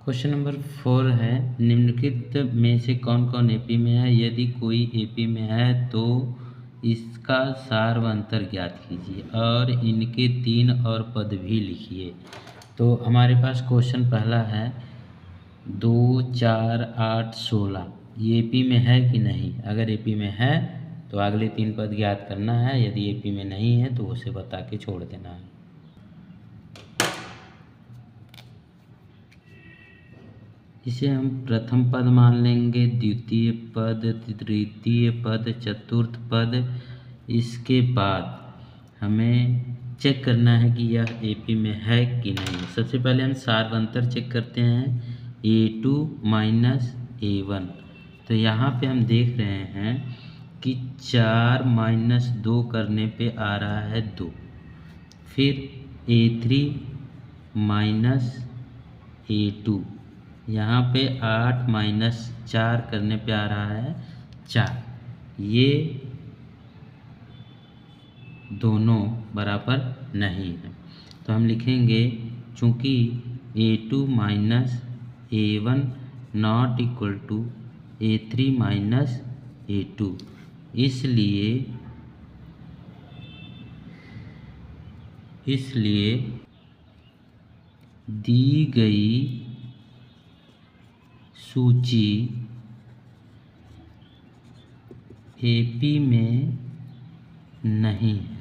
Question number 4 है, निम्नलिखित में से कौन कौन एपी में है? यदि कोई एपी में है तो इसका सार व अंतर ज्ञात कीजिए और इनके 3 और पद भी लिखिए। तो हमारे पास क्वेश्चन पहला है 2, 4, 8, 16 ये एपी में है कि नहीं? अगर एपी में है तो अगले 3 पद ज्ञात करना है, यदि एपी में नहीं है तो उसे बता के छोड़ देना है। इसे हम प्रथम पद मान लेंगे, द्वितीय पद, तृतीय पद, चतुर्थ पद। इसके बाद हमें चेक करना है कि यह एपी में है कि नहीं। सबसे पहले हम सार व अंतर चेक करते हैं, A2 माइनस A1। तो यहाँ पे हम देख रहे हैं कि 4 माइनस 2 करने पे आ रहा है 2। फिर A3 माइनस A2, यहाँ पे 8 माइनस 4 करने पे आ रहा है 4। ये दोनों बराबर नहीं है, तो हम लिखेंगे चूँकि A2 minus A1 not equal to A3 minus A2, इसलिए दी गई सूची एपी में नहीं है,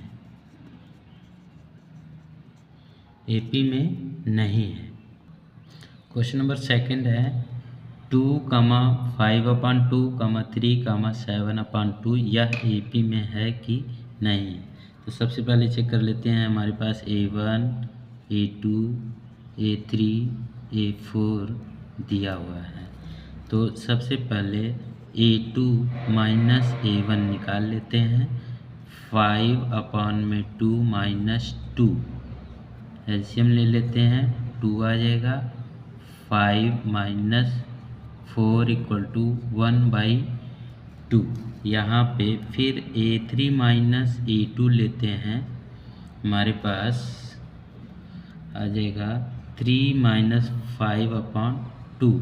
एपी में नहीं है। क्वेश्चन नंबर सेकंड है 2, 5/2, 3, 7/2 यह एपी में है कि नहीं? तो सबसे पहले चेक कर लेते हैं। हमारे पास A1, A2, A3, A4 दिया हुआ है। तो सबसे पहले A2 माइनस A1 निकाल लेते हैं। 5/2 माइनस 2, एलसीएम ले लेते हैं, 2 आ जाएगा। 5 माइनस 4 इक्वल टू 1/2। यहाँ पे फिर A3 माइनस A2 लेते हैं, हमारे पास आ जाएगा 3 माइनस 5/2,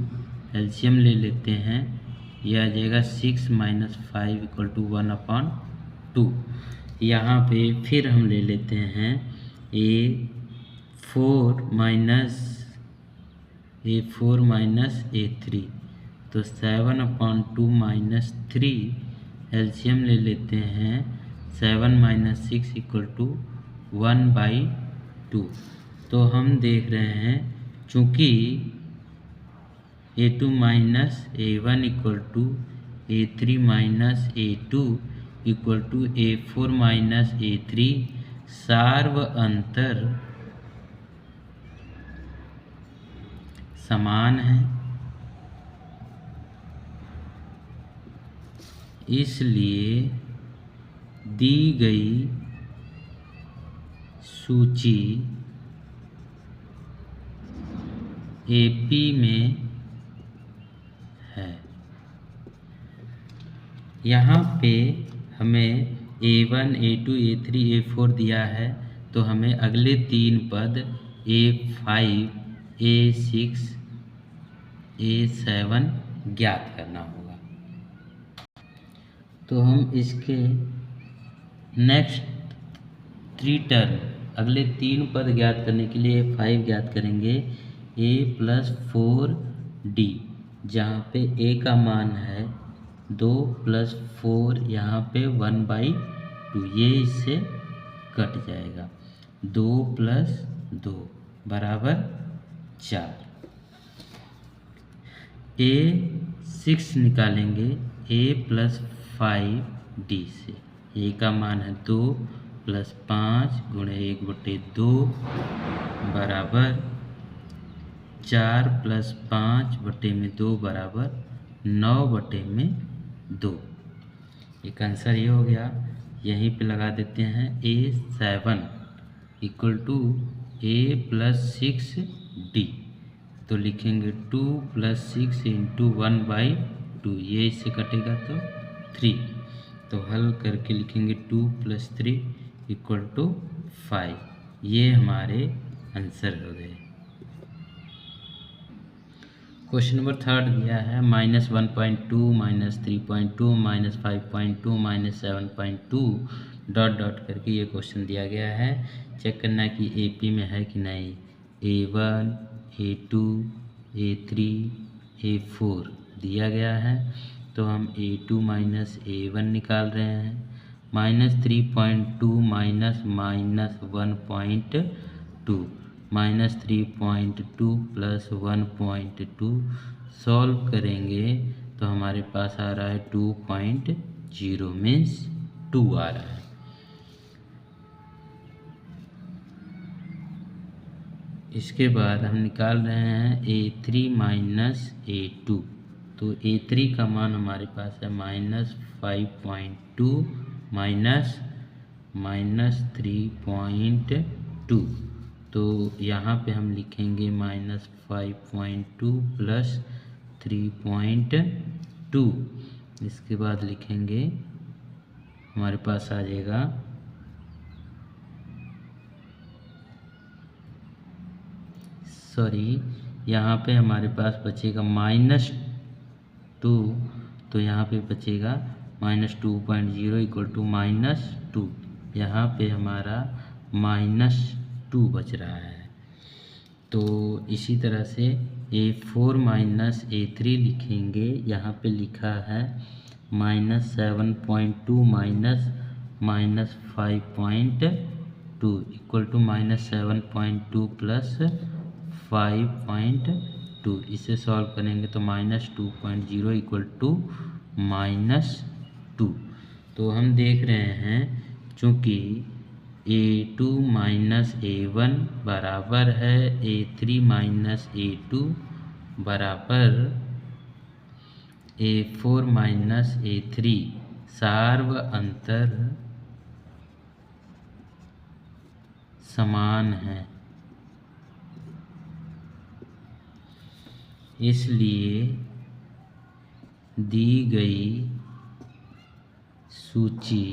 एलसीएम ले लेते हैं, यह आ जाएगा 6 माइनस 5 इक्वल टू 1/2। यहाँ पे फिर हम ले लेते हैं A4 माइनस A3, तो 7/2 माइनस 3, एलसीएम ले लेते हैं, 7 माइनस 6 इक्वल टू 1/2। तो हम देख रहे हैं चूँकि A2 minus A1 equal to A3 minus A2 equal to A4 minus A3, सार व अंतर समान है, इसलिए दी गई सूची एपी में है। यहाँ पे हमें A1, A2, A3, A4 दिया है, तो हमें अगले 3 पद A5, A6, A7 ज्ञात करना होगा। तो हम इसके नेक्स्ट 3 टर्म, अगले 3 पद ज्ञात करने के लिए 5 ज्ञात करेंगे। A प्लस 4D, जहाँ पे A का मान है 2 प्लस 4, यहाँ पे 1/2, ये इससे कट जाएगा। 2 प्लस 2 बराबर 4। A6 निकालेंगे A प्लस 5D से। A का मान है 2 प्लस 5 गुणे 1/2 बराबर 4 प्लस 5/2 बराबर 9/2। एक आंसर ये हो गया। यहीं पे लगा देते हैं A7 equal to A plus 6D, तो लिखेंगे 2 प्लस 6 इंटू 1/2, ये इससे कटेगा तो 3, तो हल करके लिखेंगे 2 प्लस 3 इक्वल टू 5। ये हमारे आंसर हो गए। क्वेश्चन नंबर 3 दिया है -1.2 -3.2 -5.2 -7.2 डॉट डॉट करके ये क्वेश्चन दिया गया है। चेक करना कि AP में है कि नहीं। A1 A2 A3 A4 दिया गया है, तो हम A2 माइनस A1 निकाल रहे हैं। -3.2 माइनस -1.2 -3.2 प्लस 1.2 सॉल्व करेंगे तो हमारे पास आ रहा है 2.0 मीन्स 2 आ रहा है। इसके बाद हम निकाल रहे हैं A3 माइनस A2, तो A3 का मान हमारे पास है -5.2 माइनस 3.2, तो यहाँ पे हम लिखेंगे -5.2 प्लस 3.2। इसके बाद लिखेंगे हमारे पास आ जाएगा यहाँ पे हमारे पास बचेगा -2, तो यहाँ पे बचेगा -2.0 इक्वल टू -2। यहाँ पे हमारा -2 बच रहा है। तो इसी तरह से A4 माइनस A3 लिखेंगे। यहाँ पे लिखा है -7.2 माइनस 5.2 इक्वल टू -7.2 प्लस 5.2। इसे सॉल्व करेंगे तो -2.0 इक्वल टू -2। तो हम देख रहे हैं चूँकि A2 माइनस A1 बराबर है A3 माइनस A2 बराबर A4 माइनस A3, सार्व अंतर समान है, इसलिए दी गई सूची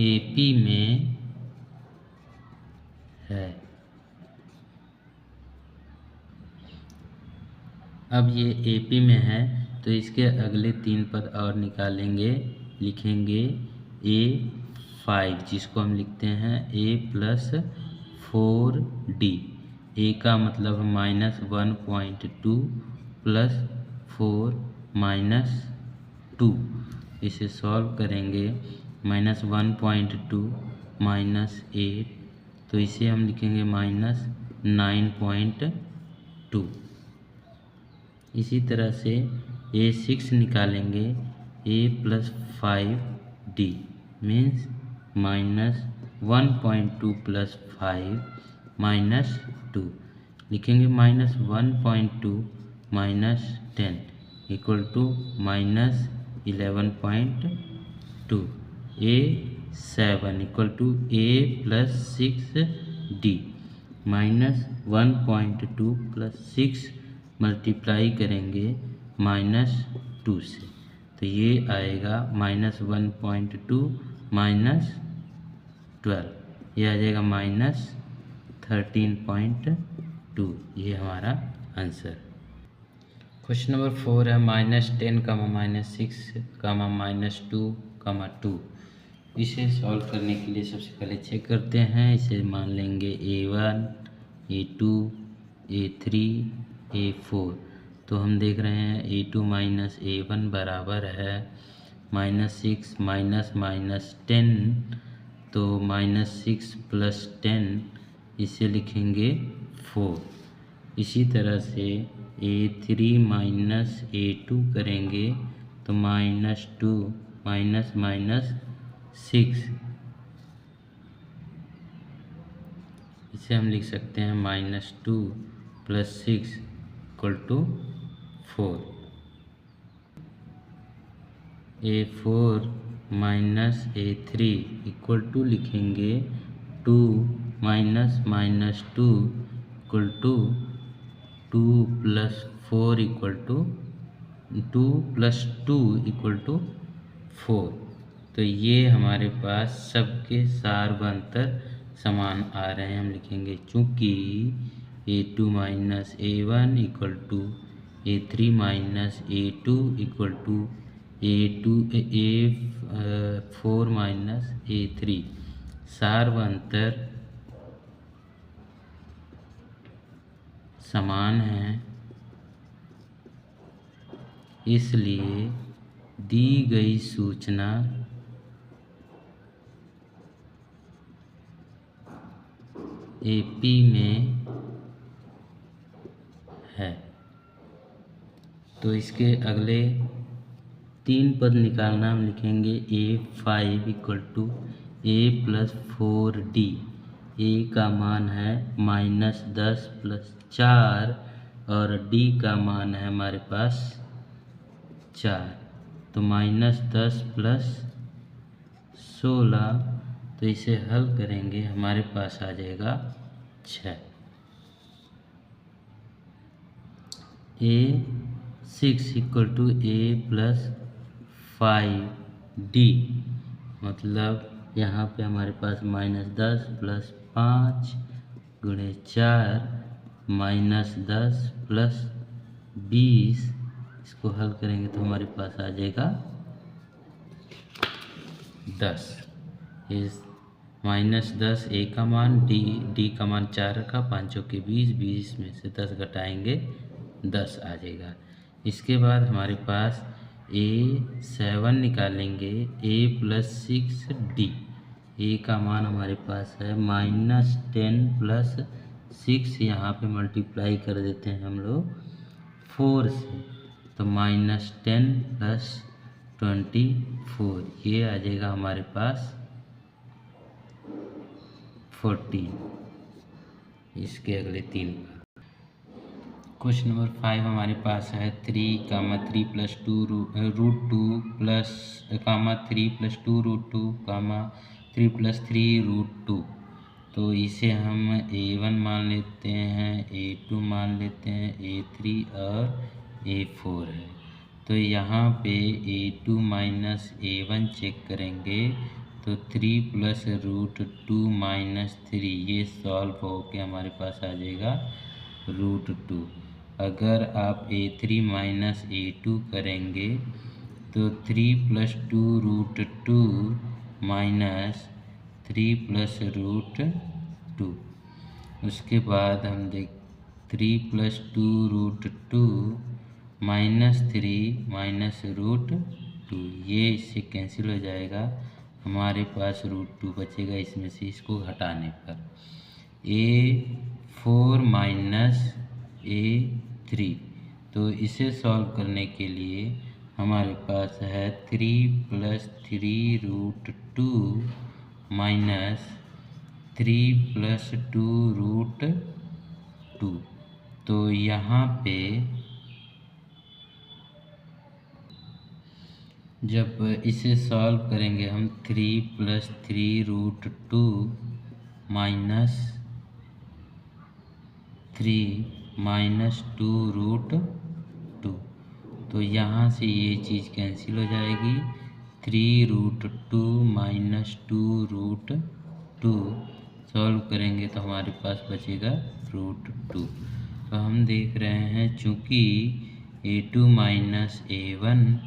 AP में है। अब ये AP में है तो इसके अगले 3 पद और निकालेंगे। लिखेंगे A5, जिसको हम लिखते हैं A प्लस 4D। A का मतलब -1.2 प्लस 4 -2। इसे सॉल्व करेंगे -1.2 -8, तो इसे हम लिखेंगे -9.2। इसी तरह से A6 निकालेंगे A plus 5D means -1.2 plus 5 -2। लिखेंगे -1.2 -10 equal to -11.2। A7 equal to A plus 6D -1.2 plus 6 multiply करेंगे -2 से, तो ये आएगा -1.2 -12, ये आ जाएगा -13.2। ये हमारा आंसर। क्वेश्चन नंबर 4 है -10, -6, -2, 2। इसे सॉल्व करने के लिए सबसे पहले चेक करते हैं। इसे मान लेंगे A1 A2 A3 A4, तो हम देख रहे हैं A2 माइनस A1 बराबर है -6 -10, तो -6 प्लस 10, इसे लिखेंगे 4। इसी तरह से A3 माइनस A2 करेंगे तो -2 -6, इसे हम लिख सकते हैं -2 plus 6 equal to 4। A4 minus A3 equal to लिखेंगे 2 -2 equal to 2 plus 4 equal to 2 plus 2 equal to 4। तो ये हमारे पास सबके सार्वंतर समान आ रहे हैं। हम लिखेंगे चूँकि A2 minus A1 equal to A3 minus A2 equal to A4 minus A3। सार्वंतर समान है, इसलिए दी गई सूचना AP में है। तो इसके अगले 3 पद निकालना हम लिखेंगे A5 equal to A plus 4D। A का मान है -10 प्लस 4 और D का मान है हमारे पास 4। तो -10 प्लस 16, तो इसे हल करेंगे हमारे पास आ जाएगा 6। A6 equal to A plus 5D, मतलब यहाँ पे हमारे पास -10 प्लस 5 गुणे 4 -10 प्लस 20, इसको हल करेंगे तो हमारे पास आ जाएगा 10। इस -10 A का मान, D का मान 4 रखा, 5 के 20 में से 10 घटाएंगे 10 आ जाएगा। इसके बाद हमारे पास A7 निकालेंगे A प्लस 6D। A का मान हमारे पास है -10 प्लस 6, यहाँ पे मल्टीप्लाई कर देते हैं हम लोग 4 से, तो -10 प्लस 24, ये आ जाएगा हमारे पास 14। इसके अगले 3 क्वेश्चन नंबर 5 हमारे पास है 3 plus 2 root 2 plus 3 plus 2 root 2 3 plus 3 root 2। तो इसे हम A1 मान लेते हैं, A2 मान लेते हैं, A3 और A4 है। तो यहाँ पे A2 माइनस A1 चेक करेंगे तो 3 प्लस रूट 2 माइनस 3, ये सॉल्व होके हमारे पास आ जाएगा रूट 2। अगर आप A3 माइनस A2 करेंगे तो 3 plus 2 root 2 minus 3 plus root 2। उसके बाद हम 3 plus 2 root 2 minus 3 minus root 2, ये इससे कैंसिल हो जाएगा, हमारे पास रूट 2 बचेगा इसमें से, इसको घटाने पर A4 माइनस A3। तो इसे सॉल्व करने के लिए हमारे पास है 3 plus 3 root 2 minus 3 plus 2 root 2। तो यहाँ पे जब इसे सॉल्व करेंगे हम 3 plus 3 root 2 minus 3 minus 2 root 2, तो यहाँ से ये चीज़ कैंसिल हो जाएगी। 3 रूट 2 माइनस 2 रूट 2 सॉल्व करेंगे तो हमारे पास बचेगा रूट 2। तो हम देख रहे हैं चूँकि A2 माइनस A1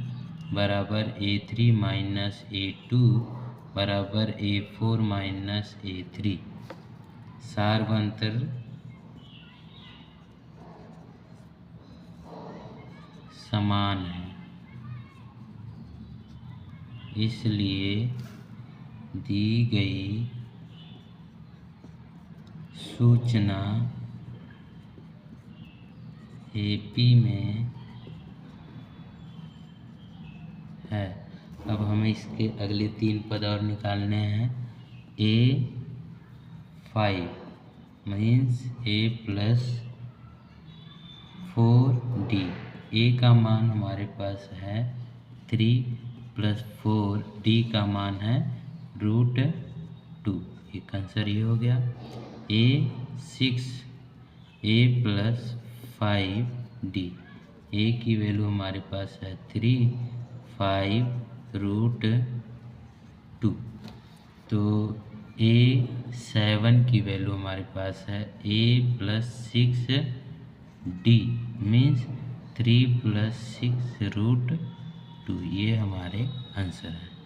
बराबर A3 माइनस A2 बराबर A4 माइनस A3, सार्वंतर समान है, इसलिए दी गई सूचना AP में है। अब हमें इसके अगले 3 पद और निकालने हैं। A5 means A plus 4D। A का मान हमारे पास है 3 प्लस 4, D का मान है रूट 2, एक आंसर ये हो गया। A6 A plus 5D। A की वैल्यू हमारे पास है 3, 5 रूट 2। तो A 7 की वैल्यू हमारे पास है a plus 6d means 3 plus 6 root 2, ये हमारे आंसर है।